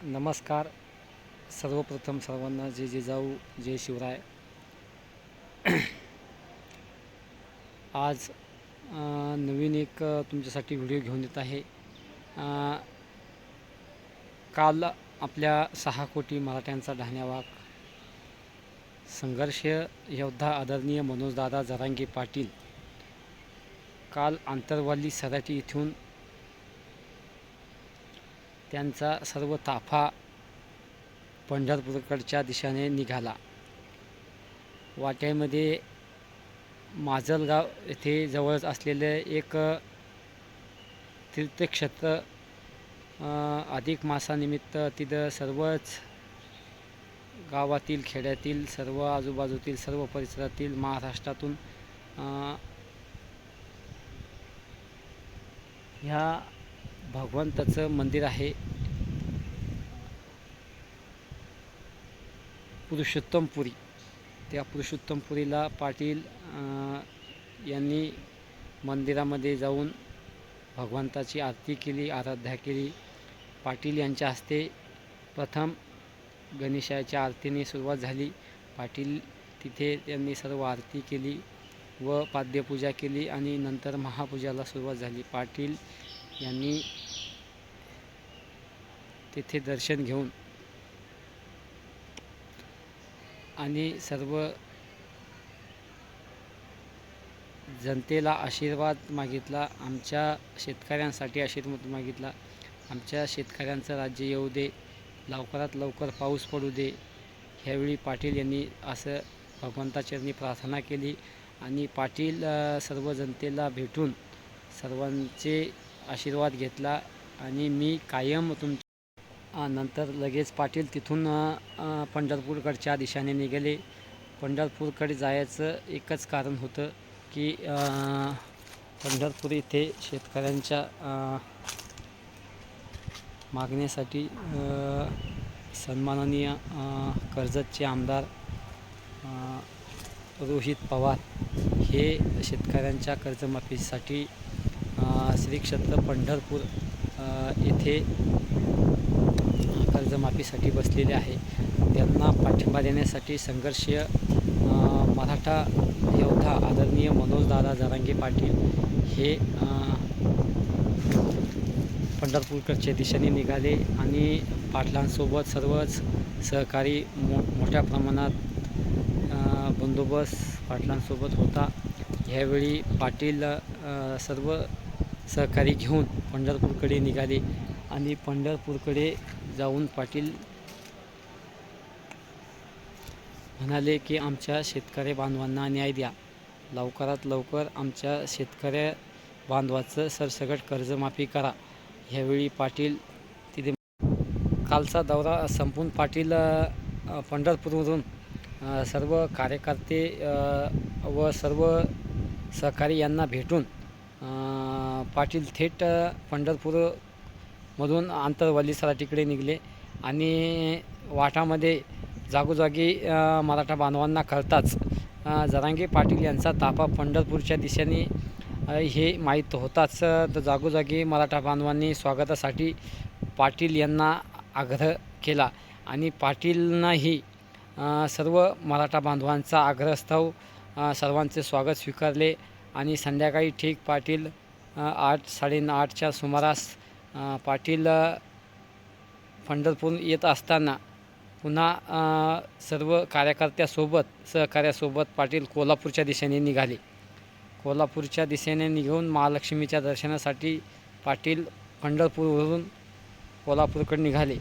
नमस्कार. सर्वप्रथम सर्वांना जय जिजाऊ, जय शिवराय. आज नवीन एक तुमच्यासाठी व्हिडिओ घेऊन येत आहे. काल आपल्या 6 कोटी मराठ्यांचा ढाण्यावाग संघर्ष योद्धा आदरणीय मनोजदादा जरांगे पाटील काल आंतरवाली सराटी इथून त्यांचा सर्व ताफा पंढरपूरकडच्या दिशेने निघाला. वाट्यामध्ये माजलगाव येथे जवळच असलेले एक तीर्थक्षेत्र अधिक मासानिमित्त तिथं सर्वच गावातील खेड्यातील सर्व आजूबाजूतील सर्व परिसरातील महाराष्ट्रातून ह्या भगवंताचं मंदिर आहे. पुरुषोत्तमपुरी. त्या पुरुषोत्तमपुरीला पाटील यांनी मंदिरामध्ये जाऊन भगवंताची आरती केली, आराधना केली. पाटील यांच्या हस्ते प्रथम गणेशाच्या आरतीने सुरुवात झाली. पाटील तिथे त्यांनी सर्व आरती केली व पाद्यपूजा केली आणि नंतर महापूजाला सुरुवात झाली. पाटील यांनी तिथे दर्शन घेऊन आणि सर्व जनतेला आशीर्वाद मागितला. आमच्या शेतकऱ्यांसाठी आशीर्वाद मागितला. आमच्या शेतकऱ्यांचं राज्य येऊ दे, लवकरात लवकर पाऊस पडू दे. ह्यावेळी पाटील यांनी असं भगवंताचरणी प्रार्थना केली आणि पाटील सर्व जनतेला भेटून सर्वांचे आशीर्वाद घेतला आणि मी कायम नंतर लगेच पाटील तिथून पंढरपूरकडच्या दिशेने निघाले. पंढरपूरकडे जायचं एकच कारण होतं की पंढरपूर इथे शेतकऱ्यांच्या मागण्यासाठी सन्माननीय कर्जतचे आमदार रोहित पवार हे शेतकऱ्यांच्या कर्जमाफीसाठी श्री क्षेत्र पंढरपूर येथे कर्जमाफीसाठी बसलेले आहे. त्यांना पाठिंबा देण्यासाठी संघर्ष मराठा योद्धा आदरणीय मनोजदादा जरांगे पाटील हे पंढरपूरकडच्या दिशेने निघाले आणि पाटलांसोबत सर्वच सहकारी मोठ्या प्रमाणात बंदोबस्त पाटलांसोबत होता. ह्यावेळी पाटील सर्व सहकारी घेऊन पंढरपूरकडे निघाले आणि पंढरपूरकडे जाऊन पाटील म्हणाले की आमच्या शेतकरी बांधवांना न्याय द्या, लवकरात लवकर आमच्या शेतकरी बांधवाचं सरसकट कर्जमाफी करा. ह्यावेळी पाटील तिथे कालचा दौरा संपून पाटील पंढरपूरवरून सर्व कार्यकर्ते व सर्व सहकारी यांना भेटून पाटील थेट पंढरपूरमधून आंतरवाली सराटीकडे निघाले आणि वाटामध्ये जागोजागी मराठा बांधवांना कळताच जरांगे पाटील यांचा ताफा पंढरपूरच्या दिशेने हे माहीत होताच जागोजागी मराठा बांधवांनी स्वागतासाठी पाटील यांना आग्रह केला आणि पाटीलनाही सर्व मराठा बांधवांचा आग्रहास्तव सर्वांचे स्वागत स्वीकारले आणि संध्याकाळी ठीक पाटील 8-8:30च्या सुमारास पाटील पंढरपूर येत असताना पुन्हा सर्व कार्यकर्त्यासोबत सहकार्यासोबत पाटील कोल्हापूरच्या दिशेने निघाले. कोल्हापूरच्या दिशेने निघून महालक्ष्मीच्या दर्शनासाठी पाटील पंढरपूरवरून कोल्हापूरकडे निघाले.